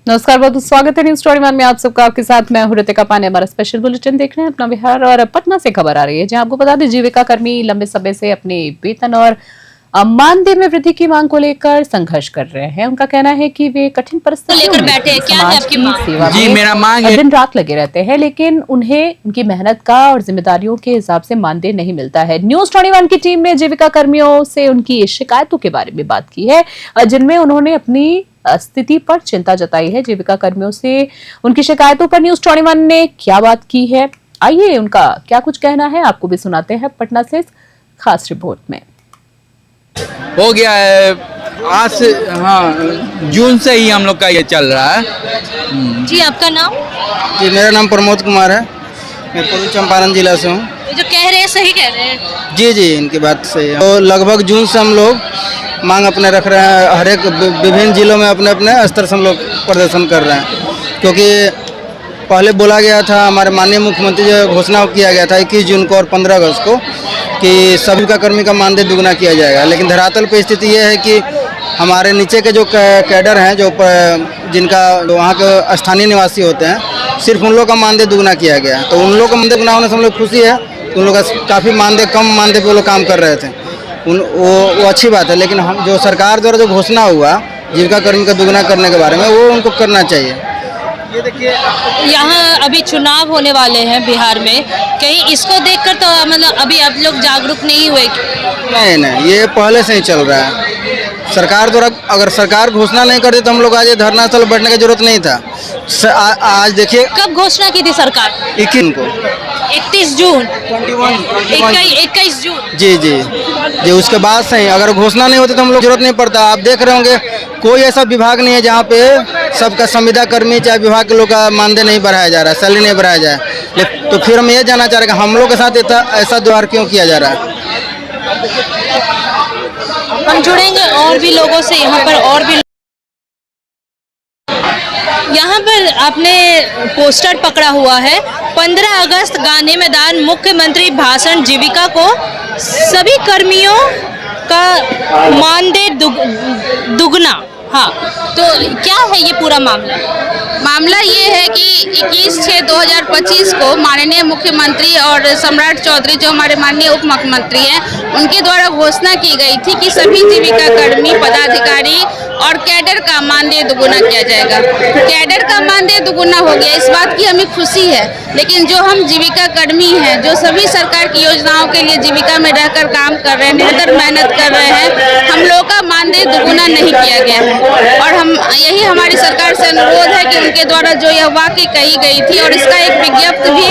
नमस्कार, बहुत स्वागत है न्यूज स्टोरी वन में आप सबका। आपके साथ मैं हूं ऋतिका पांडे। हमारा स्पेशल बुलेटिन देख रहे हैं अपना बिहार और पटना से खबर आ रही है, जहां आपको बता दें जीविका कर्मी लंबे समय से अपने वेतन और मानदेय में वृद्धि की मांग को लेकर संघर्ष कर रहे हैं। उनका कहना है कि वे कठिन परिस्थितियों में समाज की सेवा में दिन रात लगे रहते हैं, लेकिन उन्हें उनकी मेहनत का और जिम्मेदारियों के हिसाब से मानदेय नहीं मिलता है। न्यूज 21 की टीम ने जीविका कर्मियों से उनकी शिकायतों के बारे में बात की है, जिनमें उन्होंने अपनी स्थिति पर चिंता जताई है। जीविका कर्मियों से उनकी शिकायतों पर न्यूज 21 ने क्या बात की है, आइए उनका क्या कुछ कहना है आपको भी सुनाते हैं पटना से खास रिपोर्ट में। हो गया है आज से, हाँ जून से ही हम लोग का ये चल रहा है। जी आपका नाम? जी मेरा नाम प्रमोद कुमार है, मैं पूर्वी चंपारण जिला से हूँ। जो कह रहे हैं सही कह रहे हैं? जी इनकी बात सही है। तो लगभग जून से हम लोग मांग अपने रख रहे हैं, हर एक विभिन्न जिलों में अपने अपने स्तर से हम लोग प्रदर्शन कर रहे हैं, क्योंकि पहले बोला गया था, हमारे माननीय मुख्यमंत्री जो घोषणा किया गया था 21 जून को और 15 अगस्त को कि सभी का कर्मी का मानदेय दुगना किया जाएगा। लेकिन धरातल पर स्थिति ये है कि हमारे नीचे के जो कैडर हैं, जो जिनका वहाँ के स्थानीय निवासी होते हैं, सिर्फ उन लोग का मानदेय दुगना किया गया। तो उन लोग का मानदेय दुगना होने से हम लोग खुशी है। उन लोग का काफ़ी मानदेय कम मानदेय पे वो लोग काम कर रहे थे, वो अच्छी बात है। लेकिन हम जो सरकार द्वारा जो घोषणा हुआ जीविका कर्मी का दुगना करने के बारे में, वो उनको करना चाहिए। ये देखिए यहाँ अभी चुनाव होने वाले हैं बिहार में, कहीं इसको देखकर तो मतलब अभी आप लोग जागरूक नहीं हुए? नहीं, ये पहले से ही चल रहा है। सरकार द्वारा अगर सरकार घोषणा नहीं करती तो हम लोग आज ये धरना स्थल बैठने की जरूरत नहीं था। आज देखिए कब घोषणा की थी सरकार? 21 को, 31 जून 21 जून। जी उसके बाद से ही अगर घोषणा नहीं होती तो हम लोग जरूरत नहीं पड़ता। आप देख रहे होंगे कोई ऐसा विभाग नहीं है जहाँ पे सबका संविदा कर्मी चाहे विभाग के लोग का मानदेय नहीं बढ़ाया जा रहा है, सैलरी नहीं बढ़ाया जाए। तो फिर हम ये जानना चाह रहे हैं कि हम लोग के साथ ऐसा व्यवहार क्यों किया जा रहा है। हम जुड़ेंगे और भी लोगों से यहाँ पर, और भी यहाँ पर आपने पोस्टर पकड़ा हुआ है 15 अगस्त गांधी मैदान मुख्यमंत्री भाषण जीविका को सभी कर्मियों का मानदेय दुगना। हाँ, तो क्या है ये पूरा मामला? मामला ये है कि 21/6/2025 को माननीय मुख्यमंत्री और सम्राट चौधरी जो हमारे माननीय उप मुख्यमंत्री हैं, उनके द्वारा घोषणा की गई थी कि सभी जीविका कर्मी पदाधिकारी और कैडर का मानदेय दुगुना किया जाएगा। कैडर का मानदेय दुगुना हो गया, इस बात की हमें खुशी है। लेकिन जो हम जीविका कर्मी हैं, जो सभी सरकार की योजनाओं के लिए जीविका में रहकर काम कर रहे हैं, निरंतर मेहनत कर रहे हैं, हम लोगों का मानदेय दुगुना नहीं किया गया है। और हम यही हमारी सरकार से अनुरोध है कि उनके द्वारा जो यह वाक्य कही गई थी, और इसका एक विज्ञप्ति भी,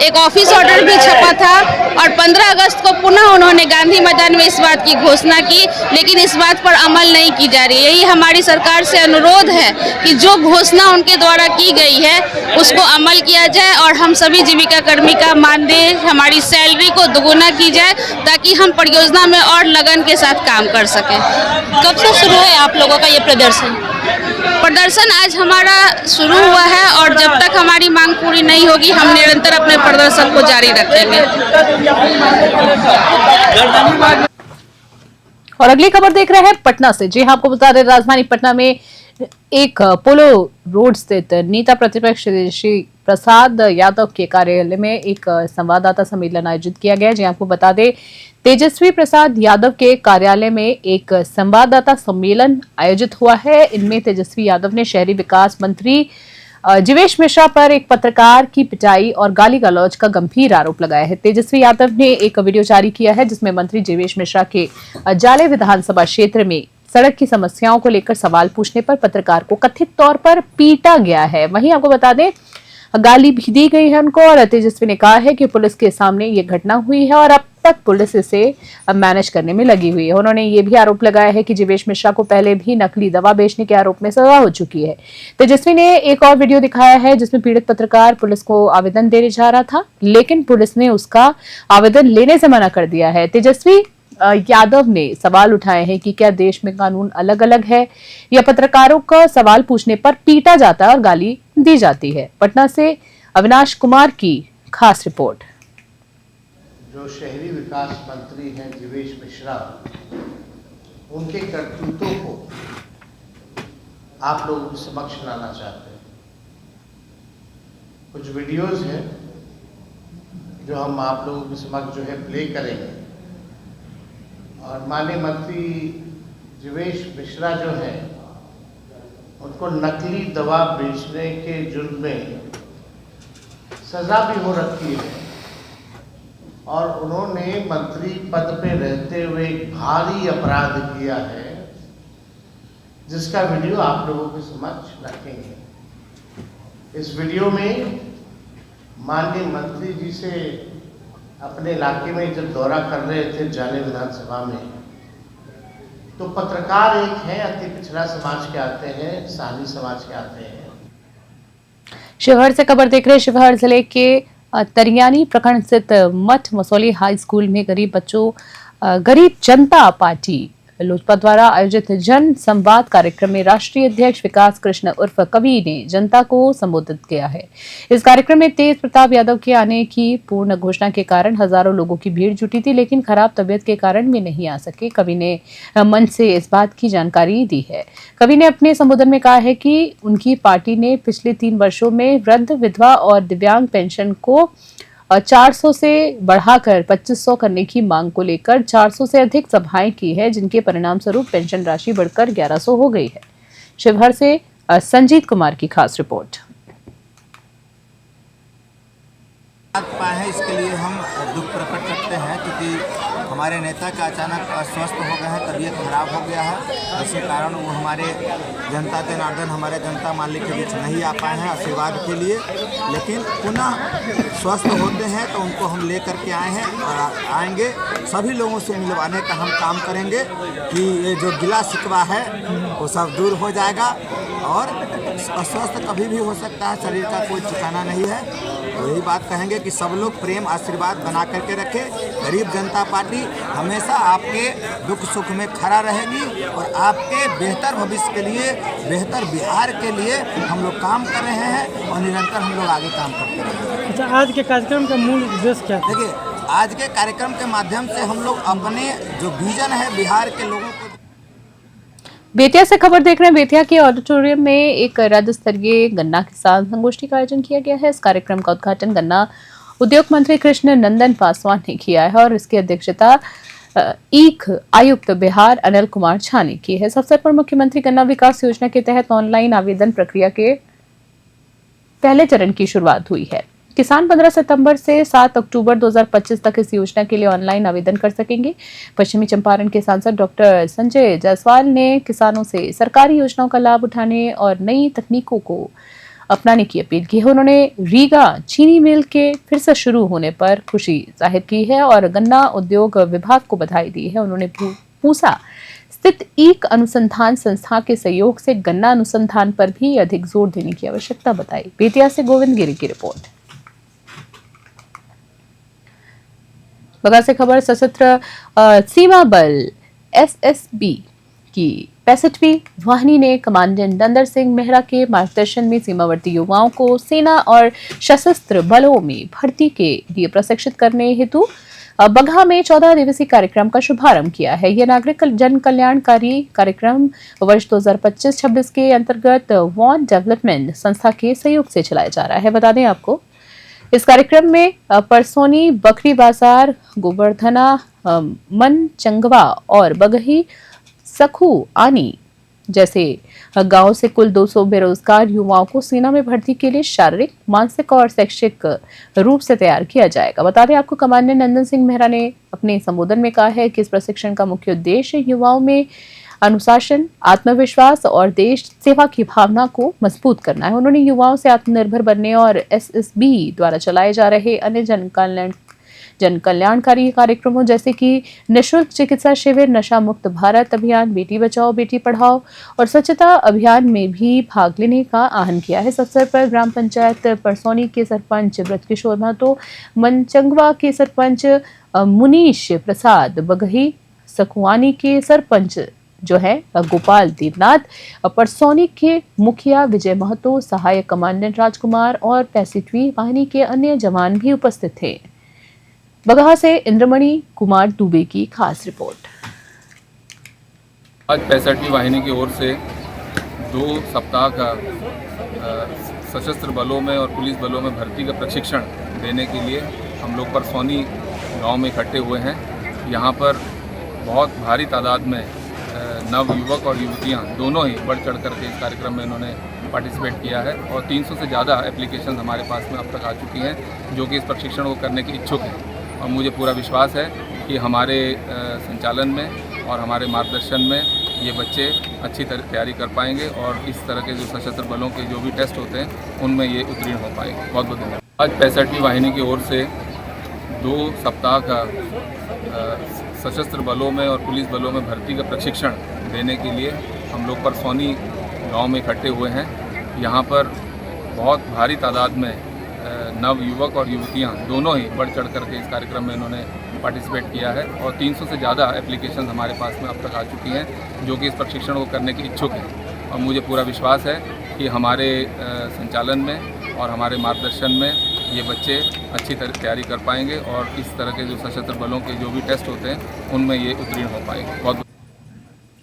एक ऑफिस ऑर्डर भी छपा था, और 15 अगस्त को पुनः उन्होंने गांधी मैदान में इस बात की घोषणा की, लेकिन इस बात पर अमल नहीं की जा रही। यही हमारी सरकार से अनुरोध है कि जो घोषणा उनके द्वारा की गई है उसको अमल किया जाए, और हम सभी जीविका कर्मी का मानदेय, हमारी सैलरी को दुगुना की जाए, ताकि हम परियोजना में और लगन के साथ काम कर सकें। कब से शुरू है आप लोगों का ये प्रदर्शन? आज हमारा शुरू हुआ है, और जब तक हमारी मांग पूरी नहीं होगी हम निरंतर अपने प्रदर्शन को जारी रखेंगे। और अगली खबर देख रहे हैं पटना से। जी हाँ, आपको बता दें राजधानी पटना में एक पोलो रोड स्थित नेता प्रतिपक्ष श्री प्रसाद यादव के कार्यालय में एक संवाददाता सम्मेलन आयोजित किया गया। जी आपको बता दें तेजस्वी प्रसाद यादव के कार्यालय में एक संवाददाता सम्मेलन आयोजित हुआ है। इनमें तेजस्वी यादव ने शहरी विकास मंत्री जीवेश मिश्रा पर एक पत्रकार की पिटाई और गाली गलौज का गंभीर आरोप लगाया है। तेजस्वी यादव ने एक वीडियो जारी किया है जिसमें मंत्री जीवेश मिश्रा के जाले विधानसभा क्षेत्र में सड़क की समस्याओं को लेकर सवाल पूछने पर पत्रकार को कथित तौर पर पीटा गया है। वहीं आपको बता दें गाली भी दी गई है उनको, और तेजस्वी ने कहा है कि पुलिस के सामने ये घटना हुई है और अब तक पुलिस इसे मैनेज करने में लगी हुई है। उन्होंने ये भी आरोप लगाया है कि जीवेश मिश्रा को पहले भी नकली दवा बेचने के आरोप में सजा हो चुकी है। तेजस्वी ने एक और वीडियो दिखाया है जिसमें पीड़ित पत्रकार पुलिस को आवेदन देने जा रहा था, लेकिन पुलिस ने उसका आवेदन लेने से मना कर दिया है। तेजस्वी यादव ने सवाल उठाए हैं कि क्या देश में कानून अलग अलग है या पत्रकारों का सवाल पूछने पर पीटा जाता है और गाली दी जाती है। पटना से अविनाश कुमार की खास रिपोर्ट। जो शहरी विकास मंत्री हैं जीवेश मिश्रा, उनके करतूतों को आप लोगों के समक्ष लाना चाहते हैं। कुछ वीडियोस हैं जो हम आप लोगों के समक्ष जो है प्ले करेंगे। और माननीय मंत्री जीवेश मिश्रा जो है उनको नकली दवा बेचने के जुर्म में सजा भी हो रखी है और उन्होंने मंत्री पद पे रहते हुए एक भारी अपराध किया है, जिसका वीडियो आप लोगों के समक्ष रखेंगे। इस वीडियो में माननीय मंत्री जी से अपने इलाके में जब दौरा कर रहे थे जाने विधानसभा में, तो पत्रकार एक हैं, अति पिछड़ा समाज के आते हैं, साहनी समाज के आते हैं। शिवहर से खबर देख रहे हैं। शिवहर जिले के तरियानी प्रखंड स्थित मठ मसौली हाई स्कूल में गरीब जनता पार्टी लोजपा द्वारा आयोजित जन संवाद कार्यक्रम में राष्ट्रीय अध्यक्ष विकास कृष्ण उर्फ कवि ने जनता को संबोधित किया है। इस कार्यक्रम में तेज प्रताप यादव के आने की पूर्ण घोषणा के कारण हजारों लोगों की भीड़ जुटी थी, लेकिन खराब तबीयत के कारण वे नहीं आ सके। कवि ने मंच से इस बात की जानकारी दी है। कवि ने अपने संबोधन में कहा है कि उनकी पार्टी ने पिछले 3 वर्षों में वृद्ध, विधवा और दिव्यांग पेंशन को 400 से बढ़ाकर 2500 करने की मांग को लेकर 400 से अधिक सभाएं की है, जिनके परिणाम स्वरूप पेंशन राशि बढ़कर 1100 हो गई है। शिवहर से संजीत कुमार की खास रिपोर्ट। पाए हैं, इसके लिए हम दुख प्रकट करते हैं क्योंकि हमारे नेता का अचानक अस्वस्थ हो गए हैं, तबीयत खराब हो गया है, जिसके कारण वो हमारे जनता जनार्दन हमारे जनता मालिक के बीच नहीं आ पाए हैं आशीर्वाद के लिए। लेकिन पुनः स्वस्थ होते हैं तो उनको हम ले करके आए हैं और आएंगे। सभी लोगों से मिलवाने का हम काम करेंगे कि ये जो गिला शिकवा है वो सब दूर हो जाएगा। और अस्वस्थ कभी भी हो सकता है, शरीर का कोई ठिकाना नहीं है। तो यही बात कहेंगे कि सब लोग प्रेम आशीर्वाद बना करके रखें। गरीब जनता पार्टी हमेशा आपके दुख सुख में खड़ा रहेगी और आपके बेहतर भविष्य के लिए, बेहतर बिहार के लिए हम लोग काम कर रहे हैं और निरंतर हम लोग आगे काम करते रहेंगे। अच्छा, आज के कार्यक्रम का मूल उद्देश्य क्या है? देखिए, आज के कार्यक्रम के माध्यम से हम लोग अपने जो विजन है बिहार के लोगों को। बेतिया से खबर देख रहे हैं। बेतिया के ऑडिटोरियम में एक राज्य स्तरीय गन्ना किसान संगोष्ठी का आयोजन किया गया है। इस कार्यक्रम का उद्घाटन गन्ना उद्योग मंत्री कृष्ण नंदन पासवान ने किया है और इसकी अध्यक्षता ईख आयुक्त बिहार अनिल कुमार झा ने की है। इस अवसर पर मुख्यमंत्री गन्ना विकास योजना के तहत ऑनलाइन आवेदन प्रक्रिया के पहले चरण की शुरुआत हुई है। किसान 15 सितंबर से 7 अक्टूबर 2025 तक इस योजना के लिए ऑनलाइन आवेदन कर सकेंगे। पश्चिमी चंपारण के सांसद डॉक्टर संजय जायसवाल ने किसानों से सरकारी योजनाओं का लाभ उठाने और नई तकनीकों को अपनाने की अपील की है। उन्होंने रीगा चीनी मिल के फिर से शुरू होने पर खुशी जाहिर की है और गन्ना उद्योग विभाग को बधाई दी है। उन्होंने पूसा स्थित ईक अनुसंधान संस्था के सहयोग से गन्ना अनुसंधान पर भी अधिक जोर देने की आवश्यकता बताई। बेतिया से गोविंद गिरी की रिपोर्ट। बगा से खबर सशस्त्र सीमा बल एसएसबी की 65वीं वाहिनी ने कमांडेंट नंदन सिंह मेहरा के मार्गदर्शन में सीमावर्ती युवाओं को सेना और सशस्त्र बलों में भर्ती के लिए प्रशिक्षित करने हेतु बगहा में 14 दिवसीय कार्यक्रम का शुभारंभ किया है। यह नागरिक जन कल्याणकारी कार्यक्रम वर्ष 2025-26 के अंतर्गत वॉन डेवलपमेंट संस्था के सहयोग से चलाया जा रहा है। बता दें आपको, इस कार्यक्रम में परसोनी, बकरी बाजार, गोवर्धना, मनचंगवा और बगही सखू आनी जैसे गांव से कुल 200 बेरोजगार युवाओं को सेना में भर्ती के लिए शारीरिक, मानसिक और शैक्षिक रूप से तैयार किया जाएगा। बता दें आपको, कमांडेंट नंदन सिंह मेहरा ने अपने संबोधन में कहा है कि इस प्रशिक्षण का मुख्य उद्देश्य युवाओं में अनुशासन, आत्मविश्वास और देश सेवा की भावना को मजबूत करना है। उन्होंने युवाओं से आत्मनिर्भर बनने और एसएसबी द्वारा चलाए जा रहे अन्य जन कल्याणकारी कार्यक्रमों जैसे कि निःशुल्क चिकित्सा शिविर, नशा मुक्त भारत अभियान, बेटी बचाओ बेटी पढ़ाओ और स्वच्छता अभियान में भी भाग लेने का आह्वान किया है। इस अवसर पर ग्राम पंचायत परसौनी के सरपंच ब्रजकिशोर महतो, मनचंगवा के सरपंच मुनीश प्रसाद, बगही सखुआनी के सरपंच जो है गोपाल देवनाथ, परसौनी के मुखिया विजय महतो, सहायक कमांडेंट राजकुमार और 65वीं वाहिनी के अन्य जवान भी उपस्थित थे। बगहा से इंद्रमणि कुमार दुबे की खास रिपोर्ट। आज 65वीं वाहिनी की ओर से 2 सप्ताह का सशस्त्र बलों में और पुलिस बलों में भर्ती का प्रशिक्षण देने के लिए हम लोग परसौनी गांव में इकट्ठे हुए हैं। यहाँ पर बहुत भारी तादाद में नव युवक और युवतियाँ दोनों ही बढ़ चढ़ करके इस कार्यक्रम में इन्होंने पार्टिसिपेट किया है और 300 से ज़्यादा एप्लीकेशन हमारे पास में अब तक आ चुकी हैं जो कि इस प्रशिक्षण को करने के इच्छुक हैं। और मुझे पूरा विश्वास है कि हमारे संचालन में और हमारे मार्गदर्शन में ये बच्चे अच्छी तरह तैयारी कर पाएंगे और इस तरह के जो सशस्त्र बलों के जो भी टेस्ट होते हैं उनमें ये उत्तीर्ण हो पाएंगे। बहुत बहुत धन्यवाद। आज 65वीं वाहिनी की ओर से 2 सप्ताह का सशस्त्र बलों में और पुलिस बलों में भर्ती का प्रशिक्षण देने के लिए हम लोग परसौनी गांव में इकट्ठे हुए हैं। यहाँ पर बहुत भारी तादाद में नव युवक और युवतियाँ दोनों ही बढ़ चढ़ करके इस कार्यक्रम में इन्होंने पार्टिसिपेट किया है और 300 से ज़्यादा एप्लीकेशन हमारे पास में अब तक आ चुकी हैं जो कि इस प्रशिक्षण को करने के इच्छुक हैं। और मुझे पूरा विश्वास है कि हमारे संचालन में और हमारे मार्गदर्शन में ये बच्चे अच्छी तरह तैयारी कर पाएंगे और इस तरह के जो सशस्त्र बलों के जो भी टेस्ट होते हैं उनमें ये उत्तीर्ण हो पाएंगे। बहुत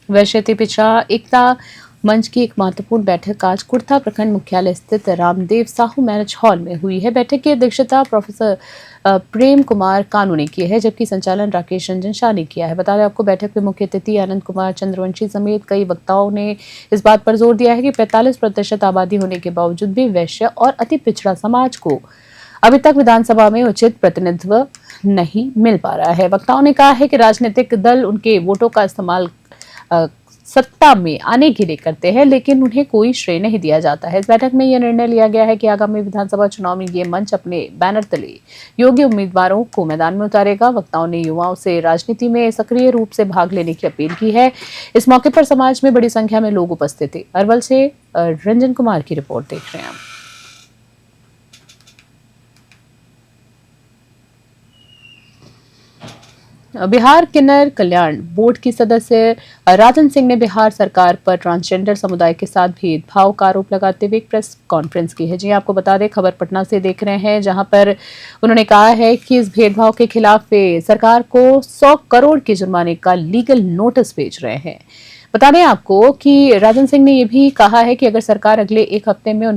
वैश्यती पिछड़ा एकता मंच की एक महत्वपूर्ण बैठक आज कुर्था प्रखंड मुख्यालय स्थित रामदेव साहू मैरिज हॉल में हुई है। बैठक की अध्यक्षता प्रोफेसर प्रेम कुमार कानू ने की है जबकि संचालन राकेश रंजन शाह ने किया है। बता दें आपको बैठक में मुख्य अतिथि आनंद कुमार चंद्रवंशी समेत कई वक्ताओं ने इस बात पर जोर दिया है कि 45% आबादी होने के बावजूद भी वैश्य और अति पिछड़ा समाज को अभी तक विधानसभा में उचित प्रतिनिधित्व नहीं मिल पा रहा है। वक्ताओं ने कहा है कि राजनीतिक दल उनके वोटों का इस्तेमाल सत्ता में आने के लिए करते हैं लेकिन उन्हें कोई श्रेय नहीं दिया जाता है। इस बैठक में यह निर्णय लिया गया है कि आगामी विधानसभा चुनाव में ये मंच अपने बैनर तले योग्य उम्मीदवारों को मैदान में उतारेगा। वक्ताओं ने युवाओं से राजनीति में सक्रिय रूप से भाग लेने की अपील की है। इस मौके पर समाज में बड़ी संख्या में लोग उपस्थित थे। अरवल से रंजन कुमार की रिपोर्ट देख रहे हैं। बिहार किन्नर कल्याण बोर्ड की सदस्य राजन सिंह ने बिहार सरकार पर ट्रांसजेंडर समुदाय के साथ भेदभाव का आरोप लगाते हुए एक प्रेस कॉन्फ्रेंस की है। जी आपको बता दें, खबर पटना से देख रहे हैं जहां पर उन्होंने कहा है कि इस भेदभाव के खिलाफ वे सरकार को 100 करोड़ के जुर्माने का लीगल नोटिस भेज रहे हैं। बता दें आपको कि राजन सिंह ने यह भी कहा है कि अगर सरकार अगले 1 हफ्ते में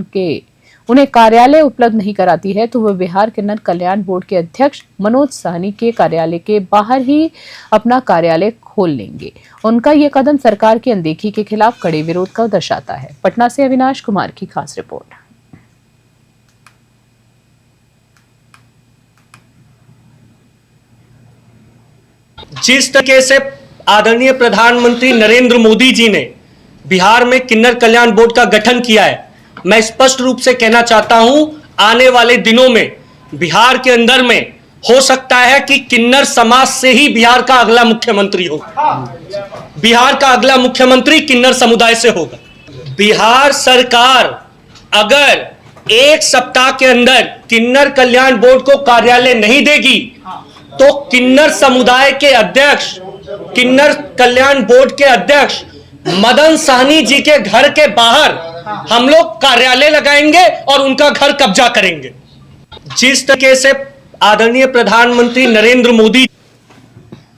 उन्हें कार्यालय उपलब्ध नहीं कराती है तो वह बिहार किन्नर कल्याण बोर्ड के अध्यक्ष मनोज साहनी के कार्यालय के बाहर ही अपना कार्यालय खोल लेंगे। उनका यह कदम सरकार की अनदेखी के खिलाफ कड़े विरोध का दर्शाता है। पटना से अविनाश कुमार की खास रिपोर्ट। जिस तरीके से आदरणीय प्रधानमंत्री नरेंद्र मोदी जी ने बिहार में किन्नर कल्याण बोर्ड का गठन किया है, मैं स्पष्ट रूप से कहना चाहता हूं आने वाले दिनों में बिहार के अंदर में हो सकता है कि किन्नर समाज से ही बिहार का अगला मुख्यमंत्री हो। बिहार का अगला मुख्यमंत्री किन्नर समुदाय से होगा। बिहार सरकार अगर 1 सप्ताह के अंदर किन्नर कल्याण बोर्ड को कार्यालय नहीं देगी तो किन्नर समुदाय के अध्यक्ष, किन्नर कल्याण बोर्ड के अध्यक्ष मदन साहनी जी के घर के बाहर हम लोग कार्यालय लगाएंगे और उनका घर कब्जा करेंगे। जिस तरीके से आदरणीय प्रधानमंत्री नरेंद्र मोदी।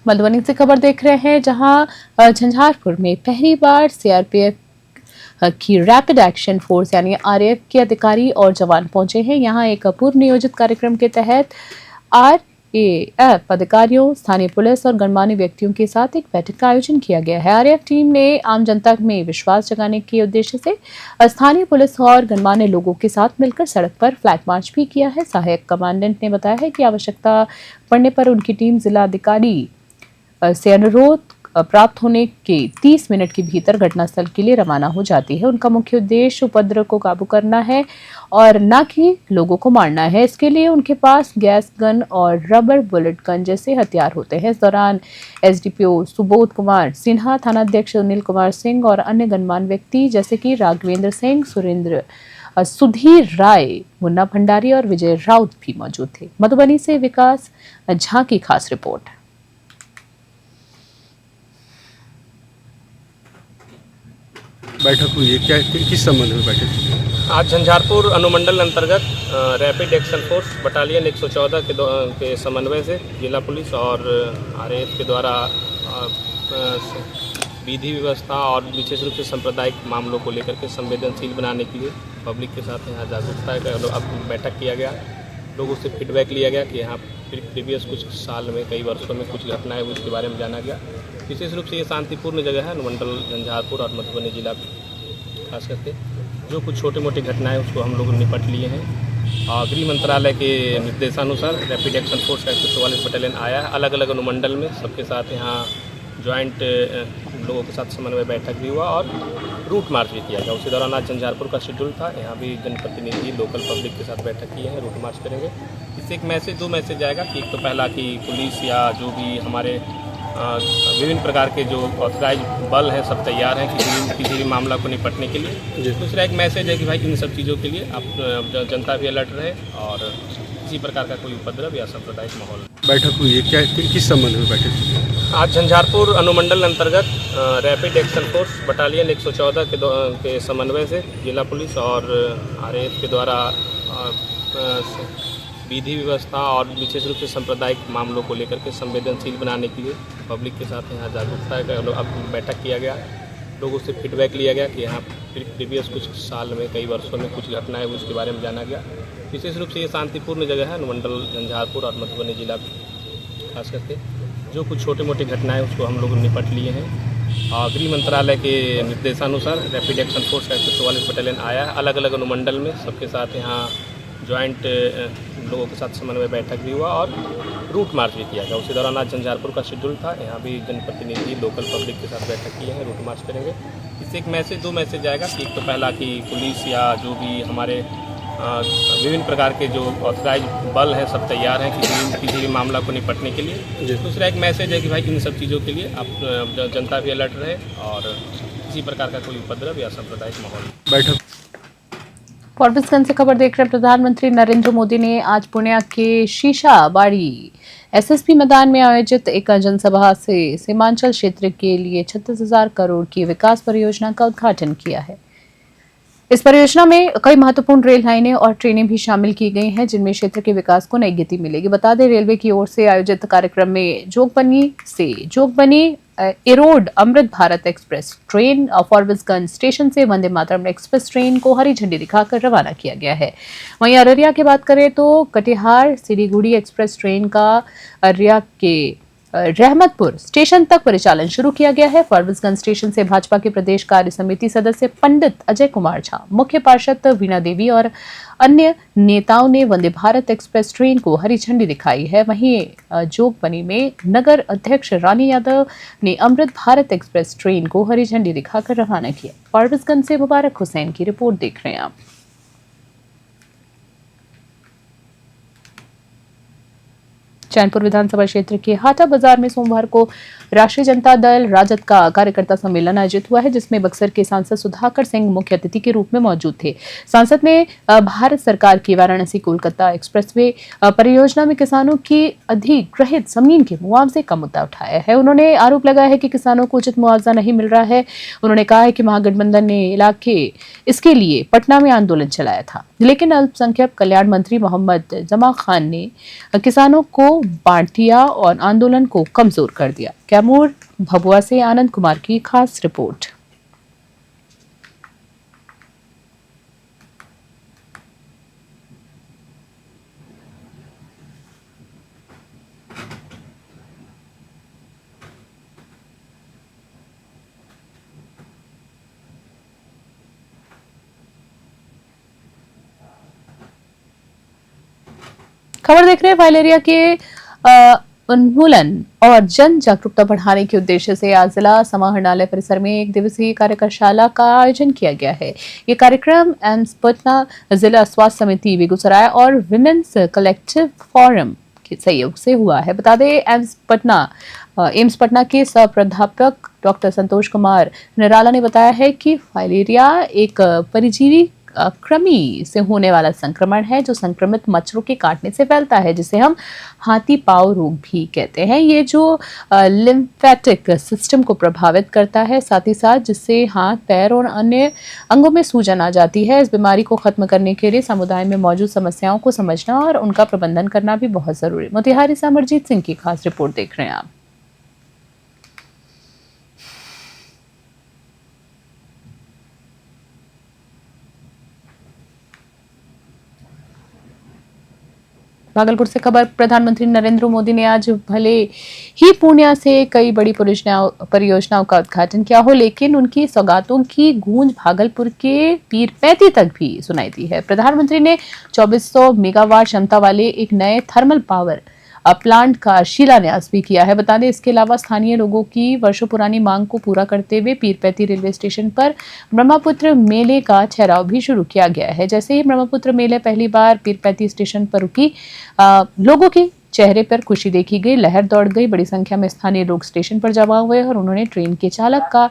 मधुबनी से खबर देख रहे हैं जहां झंझारपुर में पहली बार सीआरपीएफ की रैपिड एक्शन फोर्स यानी आरएएफ के अधिकारी और जवान पहुंचे हैं। यहां एक पूर्व नियोजित कार्यक्रम के तहत आरएएफ अधिकारियों, स्थानीय पुलिस और गणमान्य व्यक्तियों के साथ एक बैठक का आयोजन किया गया है। आरएएफ टीम ने आम जनता में विश्वास जगाने के उद्देश्य से स्थानीय पुलिस और गणमान्य लोगों के साथ मिलकर सड़क पर फ्लैग मार्च भी किया है। सहायक कमांडेंट ने बताया है कि आवश्यकता पड़ने पर उनकी टीम जिलाधिकारी से अनुरोध प्राप्त होने के 30 मिनट के भीतर घटनास्थल के लिए रवाना हो जाती है। उनका मुख्य उद्देश्य उपद्रव को काबू करना है और न कि लोगों को मारना है। इसके लिए उनके पास गैस गन और रबर बुलेट गन जैसे हथियार होते हैं। इस दौरान एसडीपीओ सुबोध कुमार सिन्हा, थानाध्यक्ष सुनील कुमार सिंह और अन्य गणमान्य व्यक्ति जैसे कि राघवेंद्र सिंह, सुधीर राय, मुन्ना भंडारी और विजय राउत भी मौजूद थे। मधुबनी से विकास झा की खास रिपोर्ट। बैठक हुई है, क्या किस संबंध में बैठक हुई? आज झंझारपुर अनुमंडल अंतर्गत रैपिड एक्शन फोर्स बटालियन 114 के समन्वय से जिला पुलिस और आरएएफ के द्वारा विधि व्यवस्था और विशेष रूप से सांप्रदायिक मामलों को लेकर के संवेदनशील बनाने के लिए पब्लिक के साथ यहाँ जागरूकता का अब बैठक किया गया। लोगों से फीडबैक लिया गया कि यहाँ प्रीवियस कुछ साल में कई वर्षों में कुछ घटनाएं हुई, उसके बारे में जाना गया। विशेष रूप से ये शांतिपूर्ण जगह है, अनुमंडल झंझारपुर और मधुबनी जिला खास करके जो कुछ छोटी मोटी घटनाएं उसको हम लोग निपट लिए हैं। गृह मंत्रालय के निर्देशानुसार रैपिड एक्शन फोर्स का 144 बटालियन आया है अलग अलग अनुमंडल में। सबके साथ यहाँ ज्वाइंट लोगों के साथ समन्वय बैठक भी हुआ और रूट मार्च भी किया गया। उसी दौरान आज झंझारपुर का शेड्यूल था, यहाँ भी जनप्रतिनिधि लोकल पब्लिक के साथ बैठक किए हैं, रूट मार्च करेंगे। इससे एक मैसेज, दो मैसेज आएगा कि एक तो पहला कि पुलिस या जो भी हमारे विभिन्न प्रकार के जो ऑथराइज बल हैं सब तैयार हैं किसी भी मामला को निपटने के लिए। दूसरा एक मैसेज है कि भाई इन सब चीज़ों के लिए आप जनता भी अलर्ट रहे और किसी प्रकार का कोई उपद्रव या सांप्रदायिक माहौल। बैठक हुई है, क्या किस संबंध में बैठक हुई है? आज झंझारपुर अनुमंडल अंतर्गत रैपिड एक्शन फोर्स बटालियन 114 के समन्वय से जिला पुलिस और RAF के द्वारा विधि व्यवस्था और विशेष रूप से सांप्रदायिक मामलों को लेकर के संवेदनशील बनाने के लिए पब्लिक के साथ यहाँ जागरूकता का अब बैठक किया गया। लोगों से फीडबैक लिया गया कि यहाँ प्रीवियस कुछ साल में कई वर्षों में कुछ घटनाएं हुई, उसके बारे में जाना गया। विशेष रूप से ये शांतिपूर्ण जगह है, अनुमंडल झंझारपुर और मधुबनी जिला खास करके जो कुछ छोटी मोटी घटनाएं उसको हम लोग निपट लिए हैं। गृह मंत्रालय के निर्देशानुसार रैपिड एक्शन फोर्स का 144 बटालियन आया है अलग अलग अनुमंडल में। सबके साथ यहाँ ज्वाइंट लोगों के साथ समन्वय बैठक भी हुआ और रूट मार्च भी किया गया। उसी दौरान आज झंझारपुर का शेड्यूल था, यहाँ भी जनप्रतिनिधि लोकल पब्लिक के साथ बैठक किए हैं, रूट मार्च करेंगे। इससे एक मैसेज, दो मैसेज आएगा कि एक तो पहला कि पुलिस या जो भी हमारे विभिन्न प्रकार के जो ऑथराइज बल हैं सब तैयार हैं किसी भी मामला को निपटने के लिए। दूसरा एक मैसेज है कि भाई इन सब चीज़ों के लिए आप जनता भी अलर्ट रहे और किसी प्रकार का कोई उपद्रव या सांप्रदायिक माहौल। बैठक फॉरबिसगंज से खबर देख रहे हैं। प्रधानमंत्री नरेंद्र मोदी ने आज पुणे के शीशाबाड़ी SSP मैदान में आयोजित एक जनसभा से सीमांचल क्षेत्र के लिए 36,000 करोड़ की विकास परियोजना का उद्घाटन किया है। इस परियोजना में कई महत्वपूर्ण रेल लाइनें और ट्रेनें भी शामिल की गई हैं, जिनमें क्षेत्र के विकास को नई गति मिलेगी। बता दें, रेलवे की ओर से आयोजित कार्यक्रम में Jogbani Erode Amrit Bharat express train Forbesganj station से वंदे मातरम एक्सप्रेस ट्रेन को हरी झंडी दिखाकर रवाना किया गया है। वहीं अररिया की बात करें तो कटिहार सिलीगुड़ी एक्सप्रेस ट्रेन का अररिया के रहमतपुर स्टेशन तक परिचालन शुरू किया गया है। फॉरबिसगंज स्टेशन से भाजपा के प्रदेश कार्य समिति सदस्य पंडित अजय कुमार झा, मुख्य पार्षद वीणा देवी और अन्य नेताओं ने वंदे भारत एक्सप्रेस ट्रेन को हरी झंडी दिखाई है। वहीं जोगबनी में नगर अध्यक्ष रानी यादव ने अमृत भारत एक्सप्रेस ट्रेन को हरी झंडी दिखाकर रवाना किया। फॉरबिसगंज से मुबारक हुसैन की रिपोर्ट देख रहे हैं आप। चैनपुर विधानसभा क्षेत्र के हाटा बाजार में सोमवार को राष्ट्रीय जनता दल राजद का कार्यकर्ता सम्मेलन आयोजित हुआ है, जिसमें बक्सर के सांसद सुधाकर सिंह मुख्य अतिथि के रूप में मौजूद थे। सांसद ने भारत सरकार की वाराणसी कोलकाता एक्सप्रेसवे परियोजना में किसानों की अधिग्रहित जमीन के मुआवजे का मुद्दा उठाया है। उन्होंने आरोप लगाया है कि किसानों को उचित मुआवजा नहीं मिल रहा है। उन्होंने कहा है कि महागठबंधन ने इसके लिए पटना में आंदोलन चलाया था, लेकिन अल्पसंख्यक कल्याण मंत्री मोहम्मद जमा खान ने किसानों को बांट दिया और आंदोलन को कमजोर कर दिया। कैमूर भभुआ से आनंद कुमार की खास रिपोर्ट। खबर देख रहे हैं। फाइलेरिया के उन्मूलन और जन जागरूकता बढ़ाने के उद्देश्य से आज जिला समाहरणालय परिसर में एक दिवसीय कार्यशाला का आयोजन किया गया है। ये कार्यक्रम एम्स पटना, जिला स्वास्थ्य समिति बेगूसराय और विमेन्स कलेक्टिव फोरम के सहयोग से हुआ है। बता दें, एम्स पटना के सह प्राध्यापक डॉक्टर संतोष कुमार निराला ने बताया है कि फाइलेरिया एक परिजीवी कृमि से होने वाला संक्रमण है, जो संक्रमित मच्छरों के काटने से फैलता है, जिसे हम हाथी पांव रोग भी कहते हैं। ये जो लिम्फेटिक सिस्टम को प्रभावित करता है, साथ ही साथ जिससे हाथ, पैर और अन्य अंगों में सूजन आ जाती है। इस बीमारी को खत्म करने के लिए समुदाय में मौजूद समस्याओं को समझना और उनका प्रबंधन करना भी बहुत जरूरी है। मोतिहारी से अमरजीत सिंह की खास रिपोर्ट देख रहे हैं आप। भागलपुर से खबर। प्रधानमंत्री नरेंद्र मोदी ने आज भले ही पूर्णिया से कई बड़ी परियोजनाओं का उद्घाटन किया हो, लेकिन उनकी सौगातों की गूंज भागलपुर के पीरपैंती तक भी सुनाई दी है। प्रधानमंत्री ने 2400 मेगावाट क्षमता वाले एक नए थर्मल पावर प्लांट का शिलान्यास भी किया है। बता दें, इसके अलावा स्थानीय लोगों की वर्षों पुरानी मांग को पूरा करते हुए पीरपैंती रेलवे स्टेशन पर ब्रह्मपुत्र मेले का ठहराव भी शुरू किया गया है। जैसे ही ब्रह्मपुत्र मेले पहली बार पीरपैंती स्टेशन पर रुकी, लोगों के चेहरे पर खुशी देखी गई, लहर दौड़ गई। बड़ी संख्या में स्थानीय लोग स्टेशन पर जमा हुए और उन्होंने ट्रेन के चालक का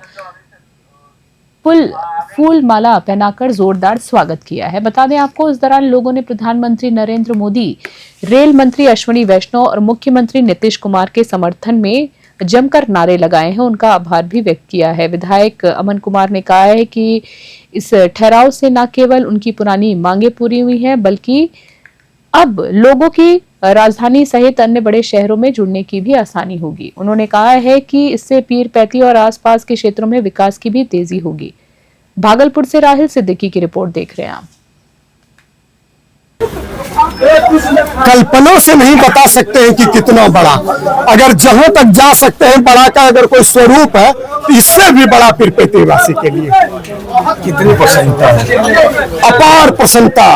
फूल माला पहनाकर जोरदार स्वागत किया है। बता दें आपको, इस दौरान लोगों ने प्रधानमंत्री नरेंद्र मोदी, रेल मंत्री अश्विनी वैष्णव और मुख्यमंत्री नीतीश कुमार के समर्थन में जमकर नारे लगाए हैं। उनका आभार भी व्यक्त किया है। विधायक अमन कुमार ने कहा है कि इस ठहराव से न केवल उनकी पुरानी मांगे पूरी हुई हैं, बल्कि अब लोगों की राजधानी सहित अन्य बड़े शहरों में जुड़ने की भी आसानी होगी। उन्होंने कहा है कि इससे पीरपैंती और आसपास के क्षेत्रों में विकास की भी तेजी होगी। भागलपुर से राहिल सिद्दीकी की रिपोर्ट देख रहे हैं आप। कल्पना से नहीं बता सकते हैं कि कितना बड़ा, अगर जहां तक जा सकते हैं बड़ा का अगर कोई स्वरूप है तो इससे भी बड़ा पीरपैंती वासी के लिए कितनी प्रसन्नता है, अपार प्रसन्नता।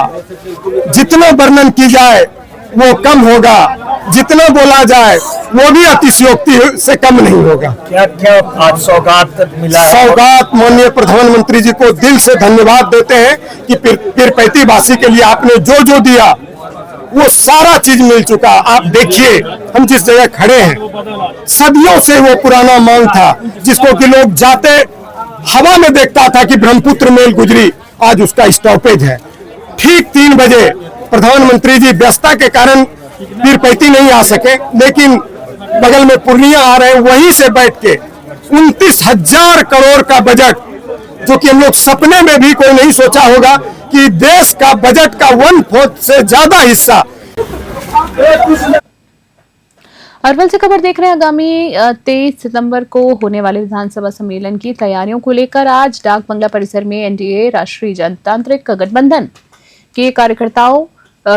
जितना वर्णन की जाए वो कम होगा, जितना बोला जाए वो भी अतिशयोक्ति से कम नहीं होगा। क्या क्या आज सौगात मिला है? सौगात माननीय प्रधानमंत्री जी को दिल से धन्यवाद देते हैं कि पीरपैंती वासी के लिए आपने जो जो दिया वो सारा चीज मिल चुका। आप देखिए, हम जिस जगह खड़े हैं सदियों से वो पुराना मांग था, जिसको कि लोग जाते हवा में देखता था कि ब्रह्मपुत्र मेल गुजरी, आज उसका स्टॉपेज है। ठीक 3 बजे प्रधानमंत्री जी व्यस्तता के कारण पीरपैंती नहीं आ सके, लेकिन बगल में पूर्णिया आ रहे हैं, वहीं से बैठ के 29,000 करोड़ का बजट, जो कि हम लोग सपने में भी कोई नहीं सोचा होगा कि देश का बजट का 1/4 से ज्यादा हिस्सा। अरवल से खबर देख रहे हैं। आगामी 23 सितंबर को होने वाले विधानसभा सम्मेलन की तैयारियों को लेकर आज डाक बंगला परिसर में एनडीए राष्ट्रीय जनतांत्रिक गठबंधन के कार्यकर्ताओं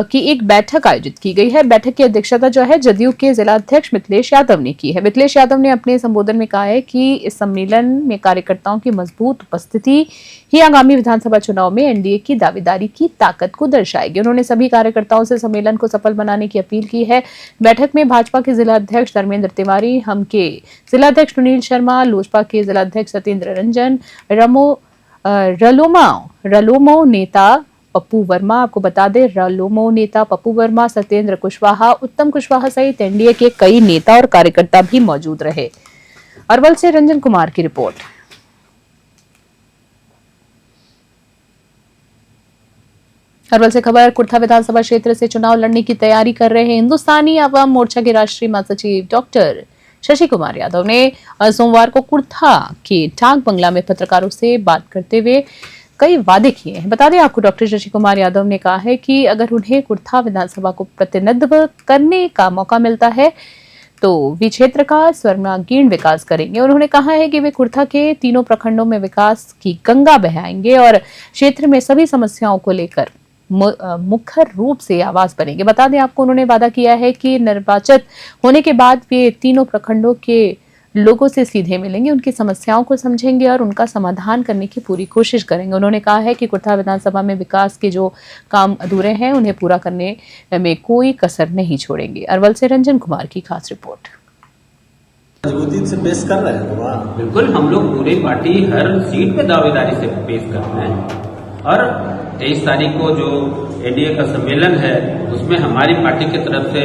की एक बैठक आयोजित की गई है। बैठक की अध्यक्षता जो है जदयू के जिला अध्यक्ष मिथिलेश यादव ने की है। मिथिलेश यादव ने अपने संबोधन में कहा है कि इस सम्मेलन में कार्यकर्ताओं की मजबूत उपस्थिति ही आगामी विधानसभा चुनाव में एनडीए की दावेदारी की ताकत को दर्शाएगी। उन्होंने सभी कार्यकर्ताओं से सम्मेलन को सफल बनाने की अपील की है। बैठक में भाजपा के जिला अध्यक्ष धर्मेंद्र तिवारी, हम के जिला अध्यक्ष सुनील शर्मा, लोजपा के जिला अध्यक्ष सत्येंद्र रंजन, रलोमो नेता पप्पू वर्मा, आपको बता दें रलोमो नेता पप्पू वर्मा, सत्येंद्र कुशवाहा, उत्तम कुशवाहा सहित एनडीए के कई नेता और कार्यकर्ता भी मौजूद रहे। अरवल से रंजन कुमार की रिपोर्ट। अरवल से खबर। कुर्था विधानसभा क्षेत्र से चुनाव लड़ने की तैयारी कर रहे हिंदुस्तानी आवाम मोर्चा के राष्ट्रीय महासचिव डॉक्टर शशि कुमार यादव ने सोमवार को कुर्था के डाक बंगला में पत्रकारों से बात करते हुए कई वादे किए हैं। बता दें आपको, डॉक्टर शशि कुमार यादव ने कहा है कि अगर उन्हें कुर्था विधानसभा को प्रतिनिधित्व करने का मौका मिलता है तो वे क्षेत्र का स्वर्णागीण विकास करेंगे। उन्होंने कहा है कि वे कुर्था के तीनों प्रखंडों में विकास की गंगा बहाएंगे और क्षेत्र में सभी समस्याओं को लेकर मुखर रूप से आवाज बनेंगे। बता दें आपको, उन्होंने वादा किया है कि निर्वाचित होने के बाद वे तीनों प्रखंडों के लोगों से सीधे मिलेंगे, उनकी समस्याओं को समझेंगे और उनका समाधान करने की पूरी कोशिश करेंगे। उन्होंने कहा है कि कुर्था विधानसभा में विकास के जो काम अधूरे हैं उन्हें पूरा करने में कोई कसर नहीं छोड़ेंगे। अरवल से रंजन कुमार की खास रिपोर्ट। मजबूती से पेश कर रहे हैं। बिल्कुल, हम लोग पूरी पार्टी हर सीट पे दावेदारी से पेश कर रहे हैं और 23 तारीख को जो एनडीए का सम्मेलन है उसमें हमारी पार्टी की तरफ से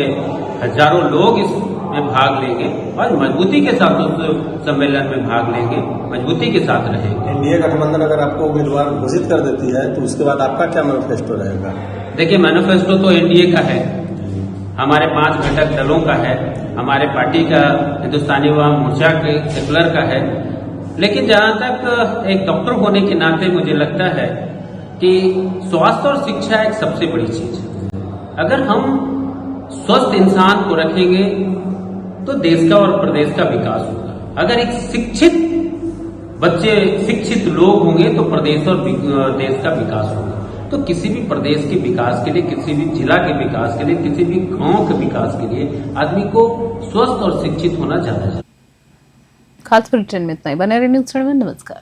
हजारों लोग इसमें भाग लेंगे और मजबूती के साथ उस सम्मेलन में भाग लेंगे, मजबूती के साथ रहेंगे। एनडीए गठबंधन अगर आपको उम्मीदवार घोषित कर देती है तो उसके बाद आपका क्या मैनिफेस्टो रहेगा? देखिए, मैनिफेस्टो तो एनडीए का है, हमारे 5 घटक दलों का है, हमारे पार्टी का हिंदुस्तानी आवाम मोर्चा के सेकुलर का है, लेकिन जहां तक एक डॉक्टर होने के नाते मुझे लगता है कि स्वास्थ्य और शिक्षा एक सबसे बड़ी चीज है। अगर हम स्वस्थ इंसान को रखेंगे तो देश का और प्रदेश का विकास होगा। अगर एक शिक्षित बच्चे, शिक्षित लोग होंगे तो प्रदेश और देश का विकास होगा। तो किसी भी प्रदेश के विकास के लिए, किसी भी जिला के विकास के लिए, किसी भी गांव के विकास के लिए आदमी को स्वस्थ और शिक्षित होना ज्यादा चाहिए। खास बुलेटिन में इतना ही। बने रहिए न्यूज़ 7 में। नमस्कार।